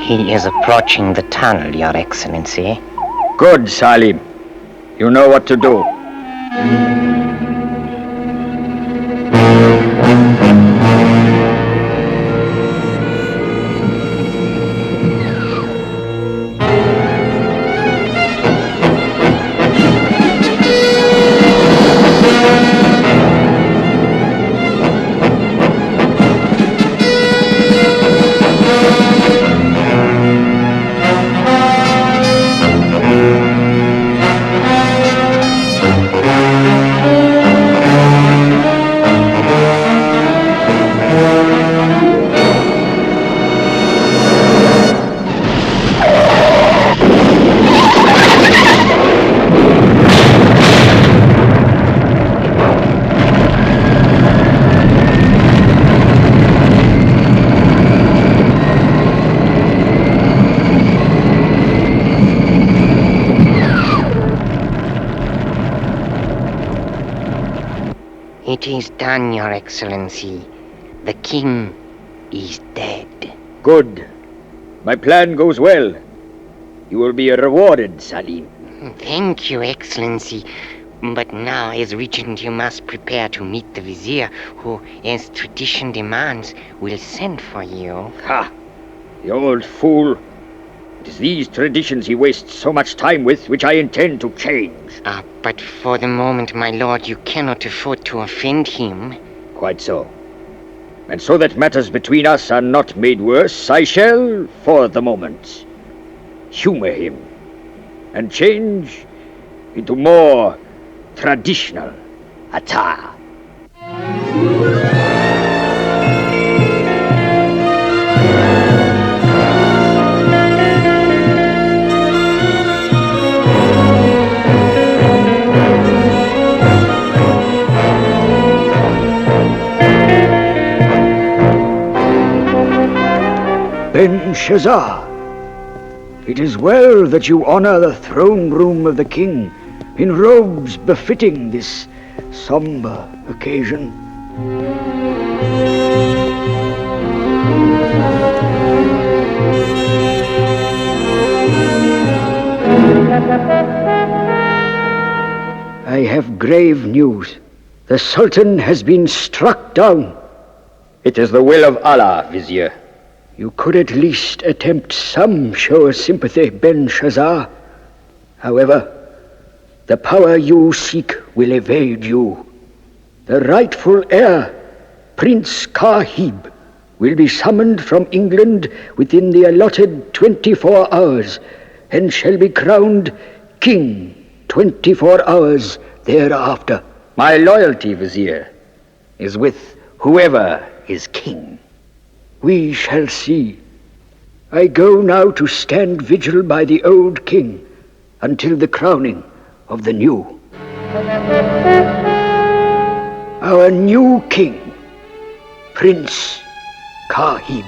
He is approaching the tunnel, Your Excellency. Good, Salim. You know what to do. It is done, Your Excellency. The king is dead. Good. My plan goes well. You will be rewarded, Salim. Thank you, Excellency. But now, as regent, you must prepare to meet the vizier, who, as tradition demands, will send for you. Ha! The old fool. It is these traditions he wastes so much time with, which I intend to change. But for the moment, my lord, you cannot afford to offend him. Quite so. And so that matters between us are not made worse, I shall, for the moment, humor him and change into more traditional attire. Belshazzar, it is well that you honor the throne room of the king in robes befitting this somber occasion. I have grave news. The Sultan has been struck down. It is the will of Allah, Vizier. You could at least attempt some show of sympathy, Belshazzar. However, the power you seek will evade you. The rightful heir, Prince Kahib, will be summoned from England within the allotted 24 hours and shall be crowned king 24 hours thereafter. My loyalty, Vizier, is with whoever is king. We shall see. I go now to stand vigil by the old king until the crowning of the new. Our new king, Prince Kahib.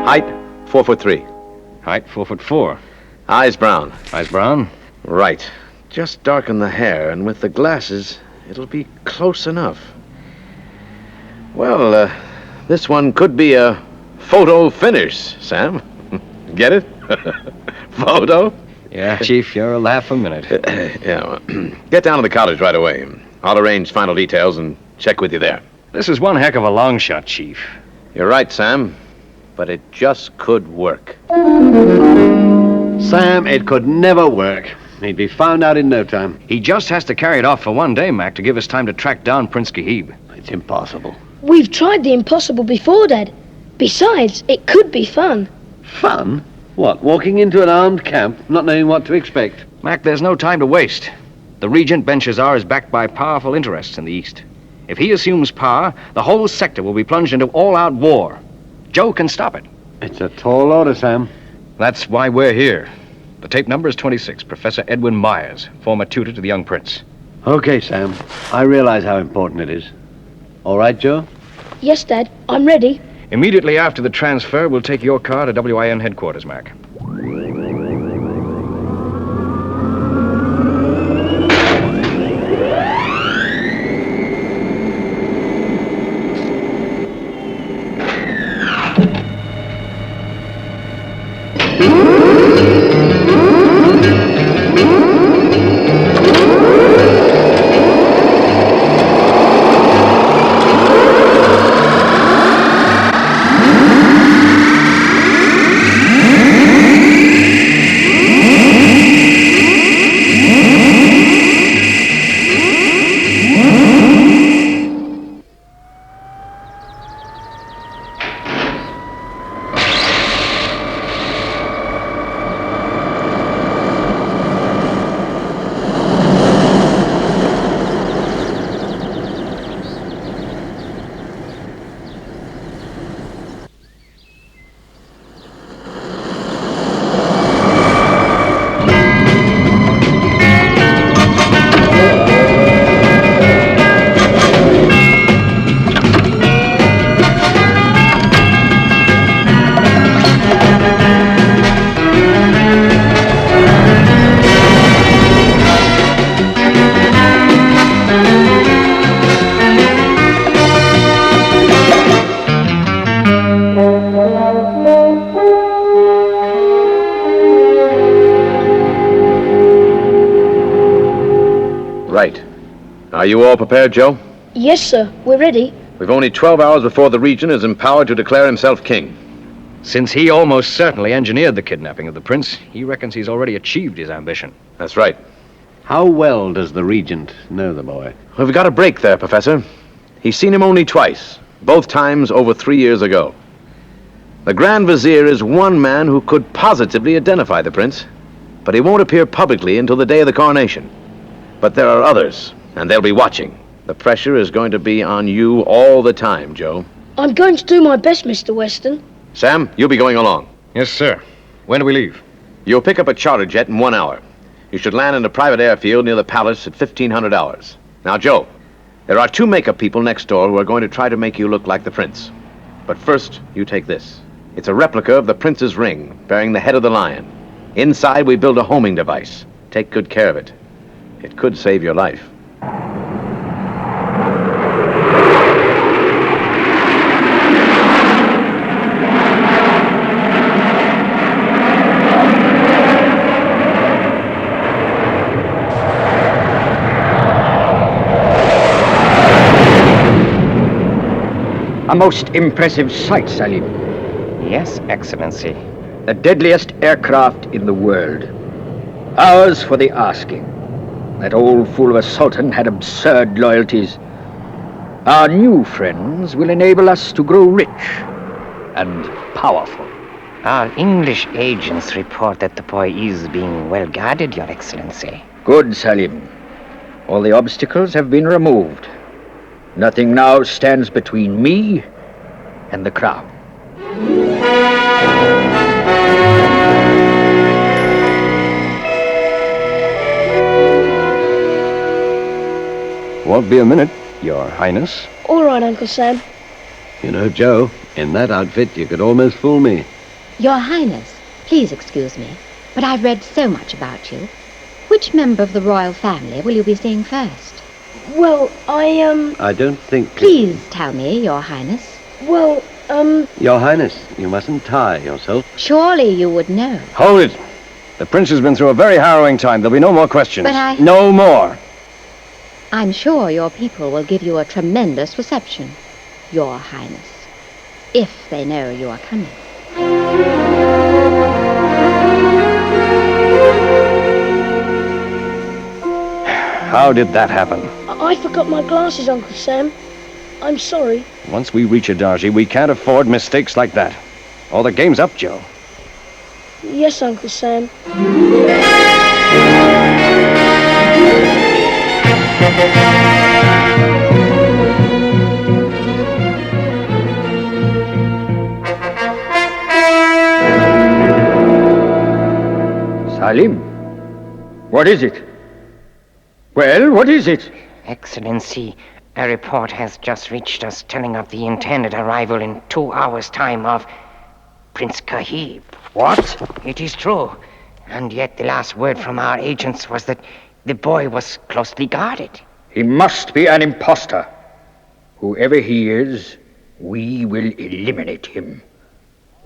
Height, 4'3". Height, 4'4". Eyes brown. Eyes brown? Right. Just darken the hair, and with the glasses, it'll be close enough. Well, this one could be a photo finish, Sam. Get it? Photo? Yeah, Chief, you're a laugh a minute. Yeah, well, get down to the cottage right away. I'll arrange final details and check with you there. This is one heck of a long shot, Chief. You're right, Sam. but it just could work. Sam, it could never work. He'd be found out in no time. He just has to carry it off for one day, Mac, to give us time to track down Prince Gahib. It's impossible. We've tried the impossible before, Dad. Besides, it could be fun. Fun? What, walking into an armed camp, not knowing what to expect? Mac, there's no time to waste. The Regent Benshazzar is backed by powerful interests in the East. If he assumes power, the whole sector will be plunged into all-out war. Joe can stop it. It's a tall order, Sam. That's why we're here. The tape number is 26, Professor Edwin Myers, former tutor to the young prince. Okay, Sam. I realize how important it is. All right, Joe? Yes, Dad, I'm ready. Immediately after the transfer, we'll take your car to WIN headquarters, Mac. Right. Are you all prepared, Joe? Yes, sir, we're ready. We've only 12 hours before the Regent is empowered to declare himself king. Since he almost certainly engineered the kidnapping of the prince, he reckons he's already achieved his ambition. That's right. How well does the Regent know the boy? We've got a break there, Professor. He's seen him only twice, both times over 3 years ago. The Grand Vizier is one man who could positively identify the prince, but he won't appear publicly until the day of the coronation. But there are others, and they'll be watching. The pressure is going to be on you all the time, Joe. I'm going to do my best, Mr. Weston. Sam, you'll be going along. Yes, sir. When do we leave? You'll pick up a charter jet in 1 hour. You should land in a private airfield near the palace at 1500 hours. Now, Joe, there are 2 makeup people next door who are going to try to make you look like the prince. But first, you take this. It's a replica of the prince's ring, bearing the head of the lion. Inside, we build a homing device. Take good care of it. It could save your life. A most impressive sight, Salim. Yes, Excellency. The deadliest aircraft in the world. Ours for the asking. That old fool of a sultan had absurd loyalties. Our new friends will enable us to grow rich and powerful. Our English agents report that the boy is being well guarded, Your Excellency. Good, Salim. All the obstacles have been removed. Nothing now stands between me and the crown. Won't be a minute, Your Highness. All right, Uncle Sam. You know, Joe, in that outfit, you could almost fool me. Your Highness, please excuse me, but I've read so much about you. Which member of the royal family will you be seeing first? Well, I don't think... Please tell me, Your Highness. well, Your Highness, you mustn't tire yourself. Surely you would know. Hold it. The prince has been through a very harrowing time. There'll be no more questions. But No more. I'm sure your people will give you a tremendous reception, Your Highness, if they know you are coming. How did that happen? I forgot my glasses, Uncle Sam. I'm sorry. Once we reach Adaji, we can't afford mistakes like that. Or the game's up, Joe. Yes, Uncle Sam. Salim, what is it? Well, what is it? Excellency, a report has just reached us telling of the intended arrival in 2 hours' time of Prince Kahib. What? It is true. And yet the last word from our agents was that the boy was closely guarded. He must be an impostor. Whoever he is, we will eliminate him.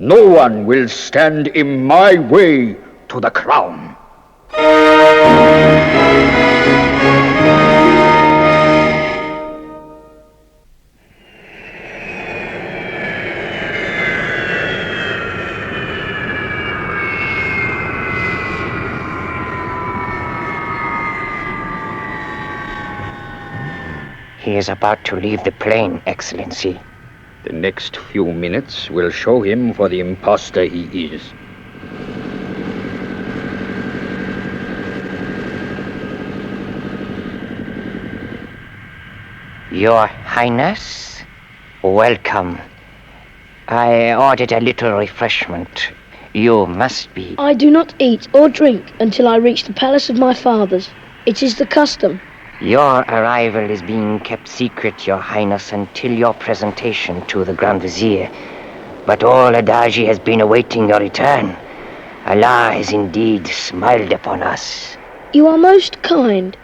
No one will stand in my way to the crown. He is about to leave the plane, Excellency. The next few minutes will show him for the impostor he is. Your Highness, welcome. I ordered a little refreshment. You must be... I do not eat or drink until I reach the palace of my fathers. It is the custom. Your arrival is being kept secret, Your Highness, until your presentation to the Grand Vizier. But all Adaji has been awaiting your return. Allah has indeed smiled upon us. You are most kind.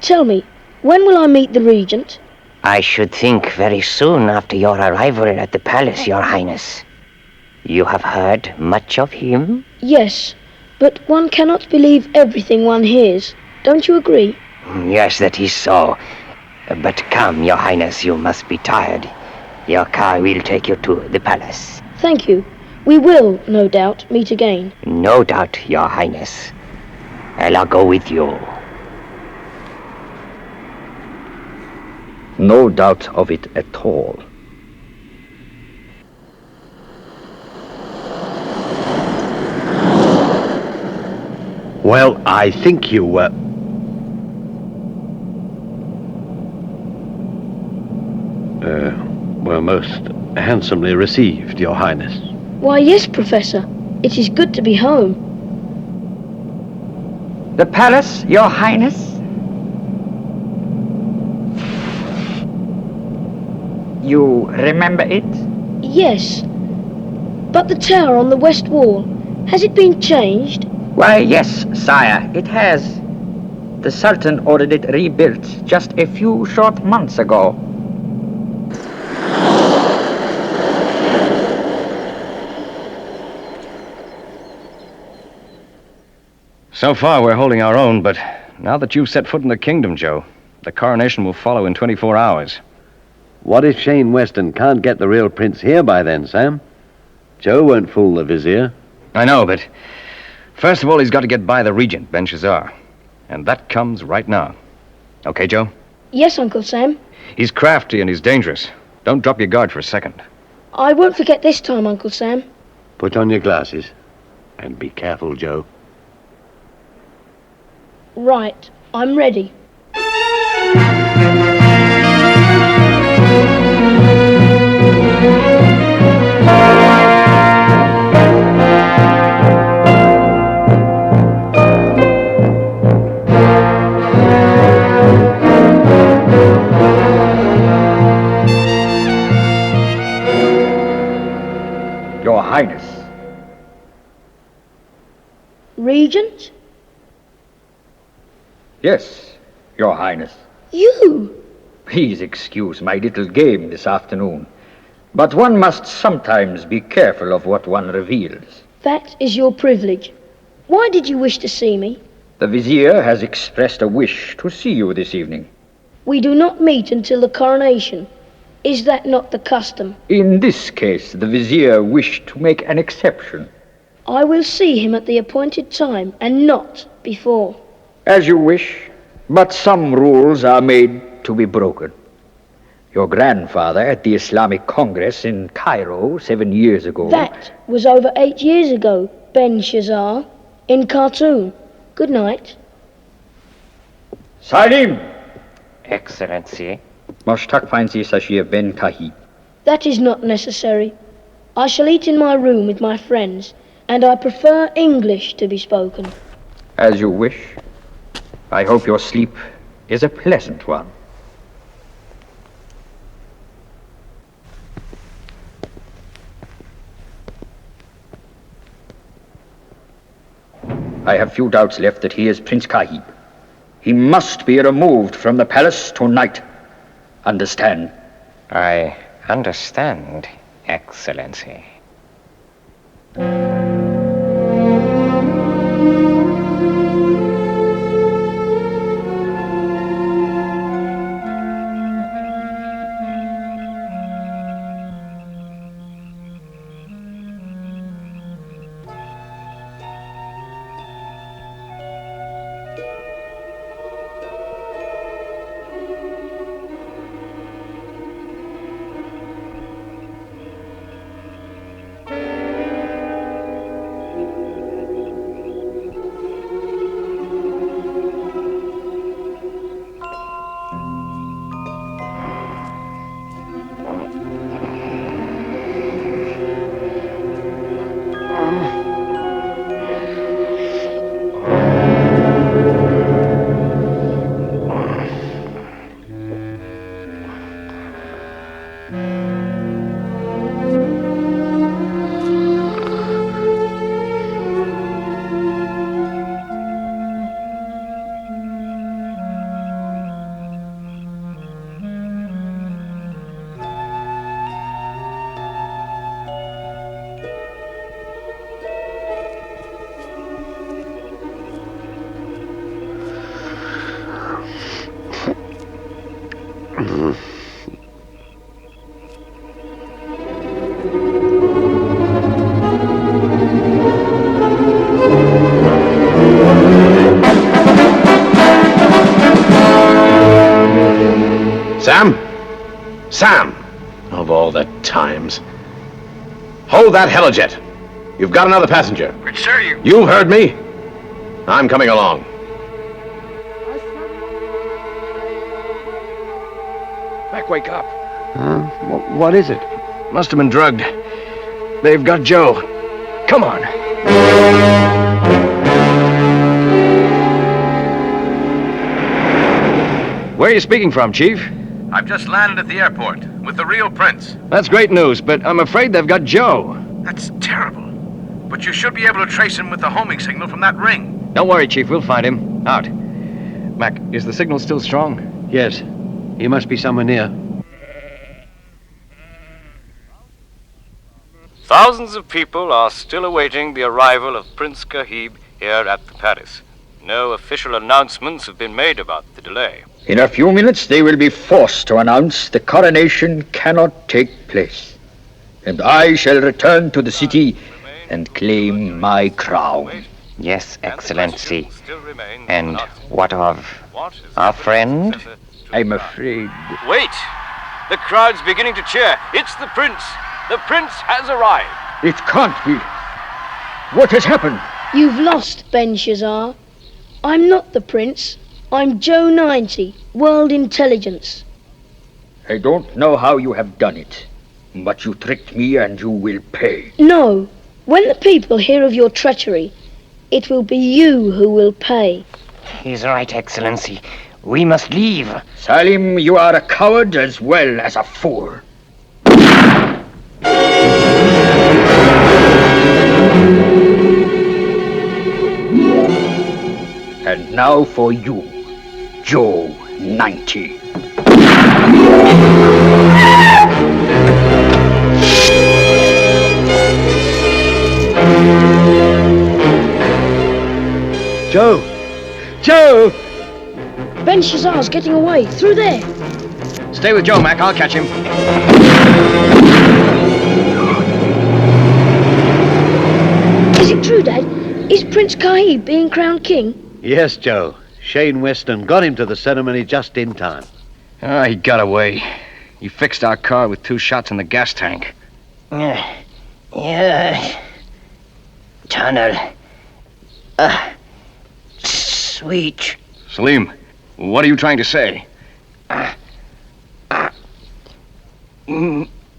Tell me, when will I meet the regent? I should think very soon after your arrival at the palace, Your Highness. You have heard much of him? Yes, but one cannot believe everything one hears. Don't you agree? Yes, that is so. But come, Your Highness, you must be tired. Your car will take you to the palace. Thank you. We will, no doubt, meet again. No doubt, Your Highness. Allah go with you. No doubt of it at all. Well, I think you were most handsomely received, Your Highness. Why, yes, Professor. It is good to be home. The palace, Your Highness? You remember it? Yes. But the tower on the west wall, has it been changed? Why, yes, sire, it has. The Sultan ordered it rebuilt just a few short months ago. So far, we're holding our own, but now that you've set foot in the kingdom, Joe, the coronation will follow in 24 hours. What if Shane Weston can't get the real prince here by then, Sam? Joe won't fool the vizier. I know, but first of all, he's got to get by the regent, Belshazzar. And that comes right now. Okay, Joe? Yes, Uncle Sam. He's crafty and he's dangerous. Don't drop your guard for a second. I won't forget this time, Uncle Sam. Put on your glasses. And be careful, Joe. Right. I'm ready. Your Highness. Regent? Yes, Your Highness. You? Please excuse my little game this afternoon, but one must sometimes be careful of what one reveals. That is your privilege. Why did you wish to see me? The Vizier has expressed a wish to see you this evening. We do not meet until the coronation. Is that not the custom? In this case, the Vizier wished to make an exception. I will see him at the appointed time, and not before. As you wish. But some rules are made to be broken. Your grandfather at the Islamic Congress in Cairo 7 years ago... That was over 8 years ago, Ben Shazar, in Khartoum. Good night. Salim! Excellency. Mashtak Fancy Sashir Ben Kahib. That is not necessary. I shall eat in my room with my friends, and I prefer English to be spoken. As you wish. I hope your sleep is a pleasant one. I have few doubts left that he is Prince Kahib. He must be removed from the palace tonight. Understand? I understand, Excellency. Sam? Sam! Of all the times. Hold that helijet. You've got another passenger. But sir, You've heard me. I'm coming along. Mac, wake up. What is it? Must have been drugged. They've got Joe. Come on. Where are you speaking from, Chief? I've just landed at the airport with the real prince. That's great news, but I'm afraid they've got Joe. That's terrible. But you should be able to trace him with the homing signal from that ring. Don't worry, Chief. We'll find him. Out. Mac, is the signal still strong? Yes. He must be somewhere near. Thousands of people are still awaiting the arrival of Prince Kahib here at the palace. No official announcements have been made about the delay. in a few minutes they will be forced to announce the coronation cannot take place. And I shall return to the city and claim my crown. Yes, Excellency. And what of our friend? I'm afraid... Wait! The crowd's beginning to cheer. It's the prince. The prince has arrived. It can't be. What has happened? You've lost, Ben Shazar. I'm not the prince. I'm Joe 90, World Intelligence. I don't know how you have done it, but you tricked me and you will pay. No. When the people hear of your treachery, it will be you who will pay. He's right, Excellency. We must leave. Salim, you are a coward as well as a fool. And now for you, Joe 90. Joe! Joe! Ben Shazar's getting away. Through there. Stay with Joe, Mac. I'll catch him. Is it true, Dad? Is Prince Kahib being crowned king? Yes, Joe. Shane Weston got him to the ceremony just in time. Ah, he got away. He fixed our car with 2 shots in the gas tank. Yeah. Tunnel. Sweet. Salim, what are you trying to say?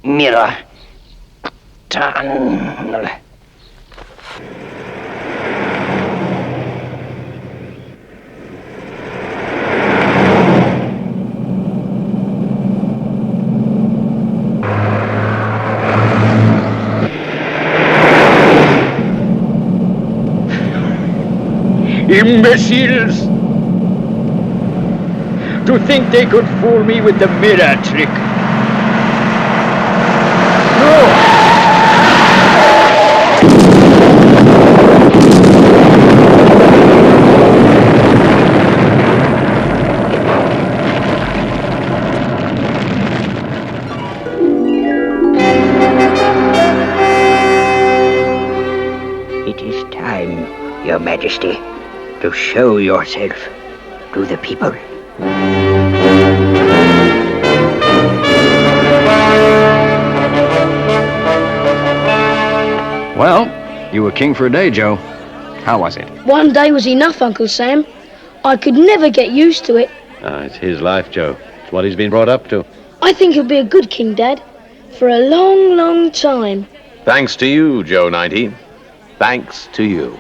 Mirror. Tunnel. Imbeciles! To think they could fool me with the mirror trick. No! It is time, Your Majesty, to show yourself to the people. Well, you were king for a day, Joe. How was it? One day was enough, Uncle Sam. I could never get used to it. It's his life, Joe. It's what he's been brought up to. I think he'll be a good king, Dad, for a long, long time. Thanks to you, Joe 90. Thanks to you.